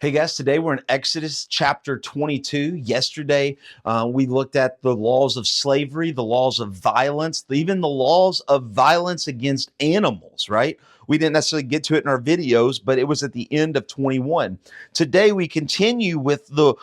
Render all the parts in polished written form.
Hey guys, today we're in Exodus chapter 22. Yesterday, we looked at the laws of slavery, the laws of violence, even the laws of violence against animals, right? We didn't necessarily get to it in our videos, but it was at the end of 21. Today we continue with the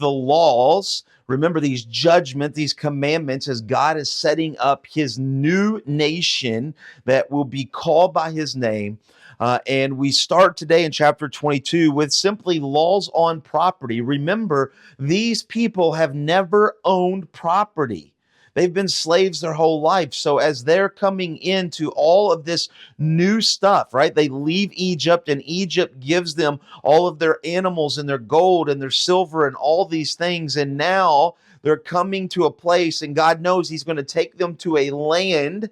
laws. Remember these judgment, these commandments as God is setting up his new nation that will be called by his name. And we start today in chapter 22 with simply laws on property. Remember, these people have never owned property. They've been slaves their whole life. So as they're coming into all of this new stuff, right? They leave Egypt and Egypt gives them all of their animals and their gold and their silver and all these things. And now they're coming to a place and God knows he's going to take them to a land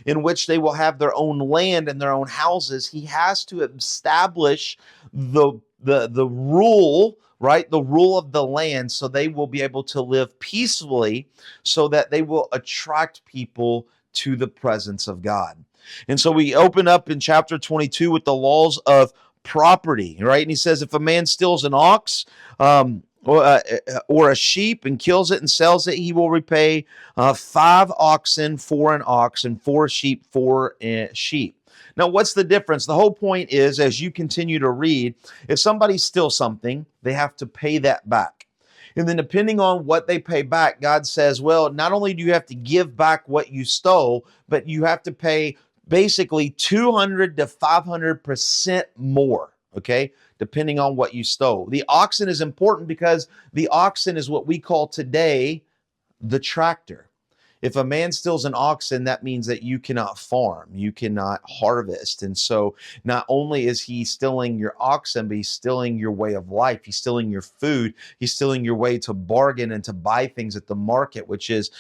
in which they will have their own land and their own houses. He has to establish the rule, right? The rule of the land, so they will be able to live peacefully, so that they will attract people to the presence of God. And so we open up in chapter 22 with the laws of property, right? And he says, if a man steals an ox, or a sheep and kills it and sells it, he will repay 5 oxen for an ox and 4 sheep for a sheep. Now, what's the difference? The whole point is, as you continue to read, if somebody steals something, they have to pay that back. And then depending on what they pay back, God says, well, not only do you have to give back what you stole, but you have to pay basically 200 to 500% more, okay? Depending on what you stole. The oxen is important because the oxen is what we call today the tractor. If a man steals an oxen, that means that you cannot farm, you cannot harvest. And so not only is he stealing your oxen, but he's stealing your way of life. He's stealing your food. He's stealing your way to bargain and to buy things at the market, which is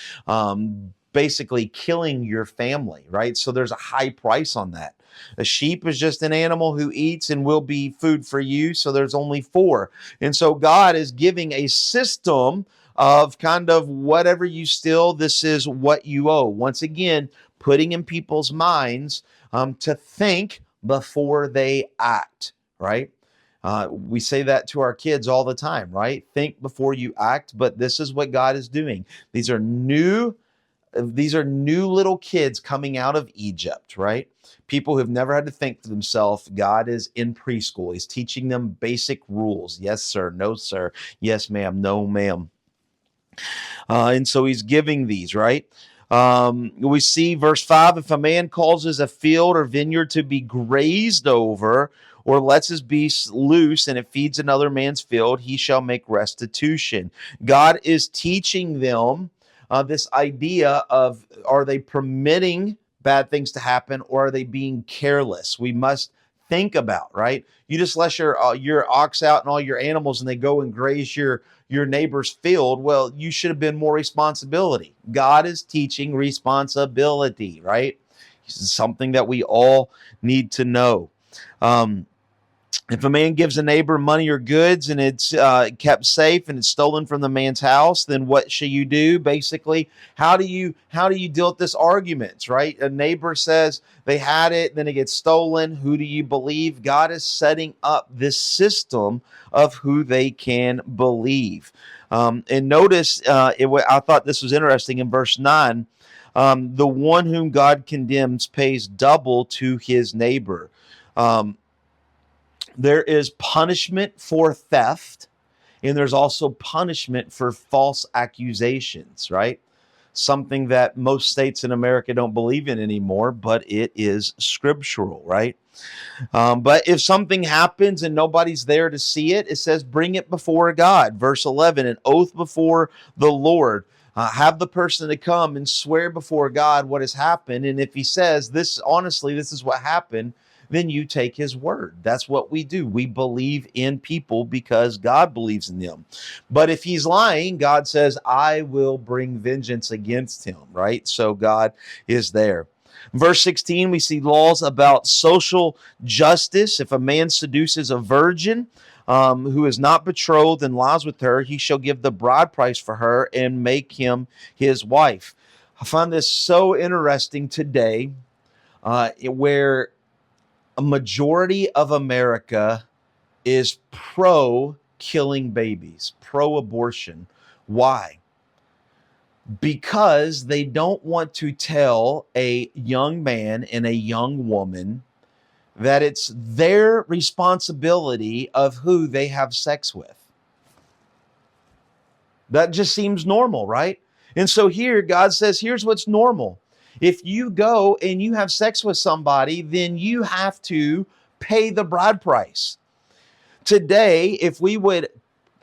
basically killing your family, right? So there's a high price on that. A sheep is just an animal who eats and will be food for you. So there's only 4. And so God is giving a system of kind of whatever you steal, this is what you owe. Once again, putting in people's minds to think before they act, right? We say that to our kids all the time, right? Think before you act, but this is what God is doing. These are new little kids coming out of Egypt, right? People who've never had to think for themselves. God is in preschool. He's teaching them basic rules. Yes, sir. No, sir. Yes, ma'am. No, ma'am. And so he's giving these, right? We see verse 5, if a man causes a field or vineyard to be grazed over, or lets his beast loose and it feeds another man's field, he shall make restitution. God is teaching them this idea of, are they permitting bad things to happen, or are they being careless? We must think about, right? You just let your ox out and all your animals and they go and graze your neighbor's field. Well, you should have been more responsibility. God is teaching responsibility, right? This is something that we all need to know. If a man gives a neighbor money or goods and it's kept safe and it's stolen from the man's house, then what shall you do? Basically, how do you deal with this arguments, right? A neighbor says they had it, then it gets stolen. Who do you believe? God is setting up this system of who they can believe. And notice, I thought this was interesting in verse 9. The one whom God condemns pays double to his neighbor. There is punishment for theft, and there's also punishment for false accusations, right? Something that most states in America don't believe in anymore, but it is scriptural, right? But if something happens and nobody's there to see it, it says, bring it before God. Verse 11, an oath before the Lord. Have the person to come and swear before God what has happened. And if he says, this is what happened, then you take his word. That's what we do. We believe in people because God believes in them. But if he's lying, God says, I will bring vengeance against him, right? So God is there. Verse 16, we see laws about social justice. If a man seduces a virgin who is not betrothed and lies with her, he shall give the bride price for her and make him his wife. I find this so interesting today, where a majority of America is pro killing babies, pro abortion. Why? Because they don't want to tell a young man and a young woman that it's their responsibility of who they have sex with. That just seems normal, right? And so here, God says, here's what's normal. If you go and you have sex with somebody, then you have to pay the bride price. Today, if we would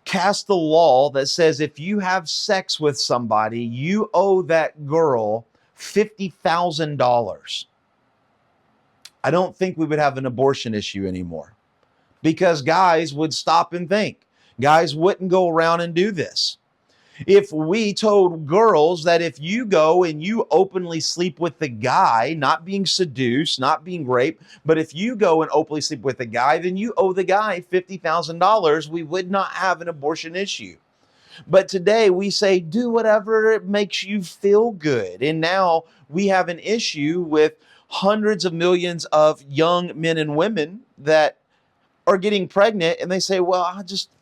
cast the law that says if you have sex with somebody, you owe that girl $50,000, I don't think we would have an abortion issue anymore, because guys would stop and think. Guys wouldn't go around and do this. If we told girls that if you go and you openly sleep with the guy, not being seduced, not being raped, but if you go and openly sleep with the guy, then you owe the guy $50,000, we would not have an abortion issue. But today we say, do whatever it makes you feel good. And now we have an issue with hundreds of millions of young men and women that are getting pregnant, and they say, well,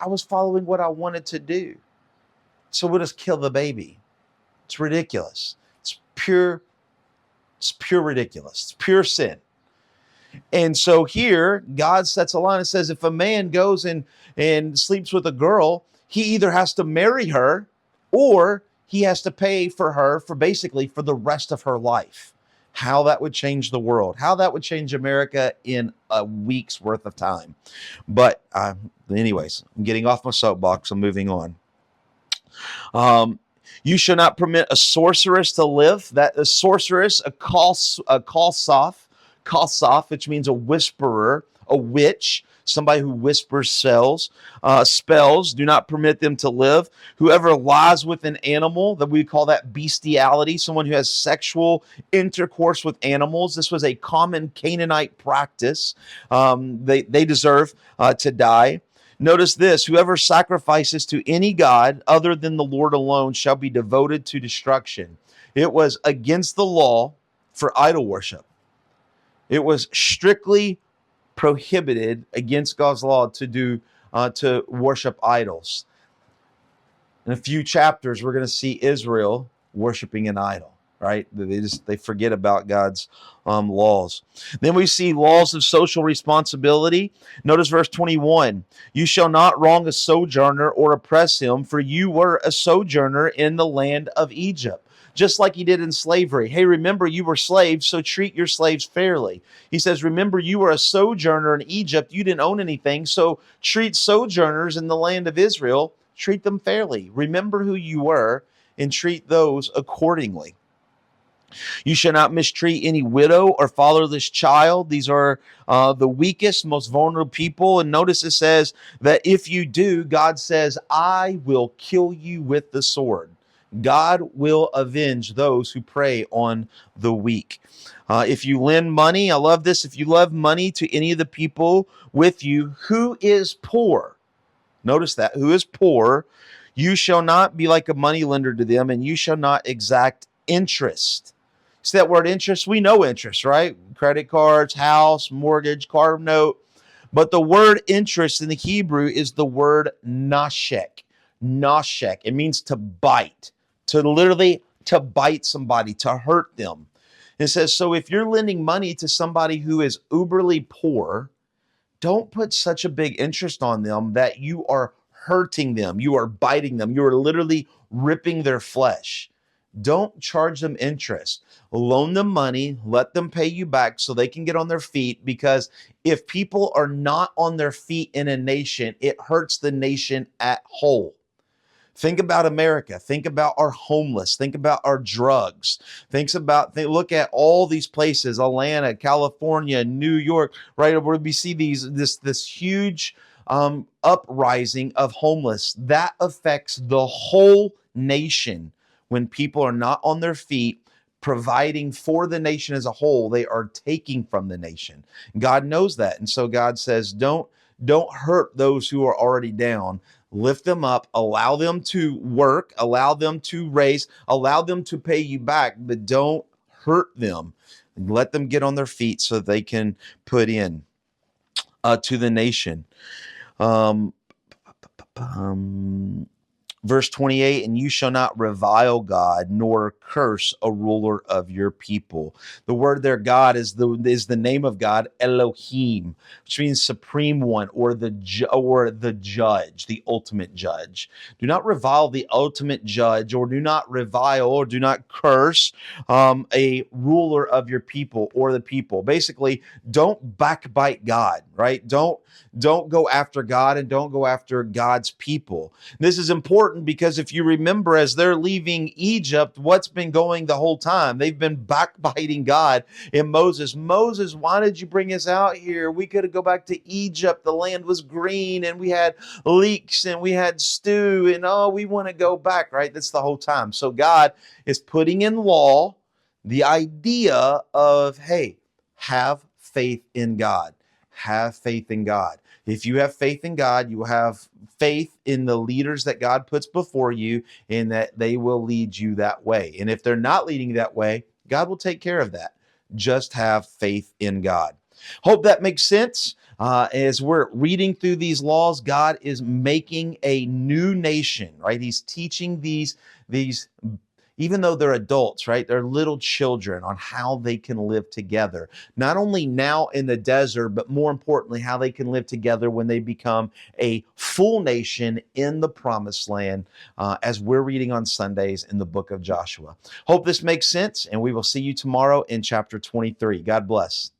I was following what I wanted to do, so we'll just kill the baby. It's ridiculous. It's pure ridiculous. It's pure sin. And so here, God sets a line and says, if a man goes and sleeps with a girl, he either has to marry her or he has to pay for her for basically for the rest of her life. How that would change the world, how that would change America in a week's worth of time. But anyways, I'm getting off my soapbox. I'm moving on. You shall not permit a sorceress to live. That a sorceress, a kalsoph, which means a whisperer, a witch, somebody who whispers spells. Do not permit them to live. Whoever lies with an animal, that we call that bestiality, someone who has sexual intercourse with animals. This was a common Canaanite practice. They deserve to die. Notice this, whoever sacrifices to any god other than the Lord alone shall be devoted to destruction. It was against the law for idol worship. It was strictly prohibited against God's law to worship idols. In a few chapters, we're going to see Israel worshiping an idol. Right? They forget about God's laws. Then we see laws of social responsibility. Notice verse 21. You shall not wrong a sojourner or oppress him, for you were a sojourner in the land of Egypt. Just like he did in slavery. Hey, remember you were slaves, so treat your slaves fairly. He says, remember you were a sojourner in Egypt. You didn't own anything, so treat sojourners in the land of Israel. Treat them fairly. Remember who you were and treat those accordingly. You shall not mistreat any widow or fatherless child. These are the weakest, most vulnerable people. And notice it says that if you do, God says, I will kill you with the sword. God will avenge those who prey on the weak. If you lend money, I love this. If you lend money to any of the people with you who is poor, notice that, who is poor, you shall not be like a money lender to them, and you shall not exact interest. See that word interest? We know interest, right? Credit cards, house, mortgage, car note. But the word interest in the Hebrew is the word nashek. Nashek. It means to bite, to bite somebody, to hurt them. It says, so if you're lending money to somebody who is uberly poor, don't put such a big interest on them that you are hurting them. You are biting them. You are literally ripping their flesh. Don't charge them interest. Loan them money, let them pay you back so they can get on their feet, because if people are not on their feet in a nation, it hurts the nation at whole. Think about America. Think about our homeless. Think about our drugs. Look at all these places, Atlanta, California, New York, right? Where we see this huge uprising of homeless. That affects the whole nation. When people are not on their feet, providing for the nation as a whole, they are taking from the nation. God knows that. And so God says, don't hurt those who are already down. Lift them up, allow them to work, allow them to raise, allow them to pay you back, but don't hurt them. Let them get on their feet so they can put in to the nation. Um, um, Verse 28, and you shall not revile God nor curse a ruler of your people. The word there, God, is the name of God, Elohim, which means supreme one, or the judge, the ultimate judge. Do not revile the ultimate judge, or do not revile, or do not curse a ruler of your people or the people. Basically, don't backbite God, right? Don't go after God and don't go after God's people. This is important because if you remember, as they're leaving Egypt, what's been going the whole time? They've been backbiting God and Moses. Moses, why did you bring us out here? We could have go back to Egypt. The land was green and we had leeks and we had stew and oh, we want to go back, right? That's the whole time. So God is putting in law the idea of, hey, have faith in God. Have faith in God. If you have faith in God, you have faith in the leaders that God puts before you and that they will lead you that way. And if they're not leading you that way, God will take care of that. Just have faith in God. Hope that makes sense. As we're reading through these laws, God is making a new nation, right? He's teaching these even though they're adults, right? They're little children on how they can live together. Not only now in the desert, but more importantly, how they can live together when they become a full nation in the promised land, as we're reading on Sundays in the book of Joshua. Hope this makes sense, and we will see you tomorrow in chapter 23. God bless.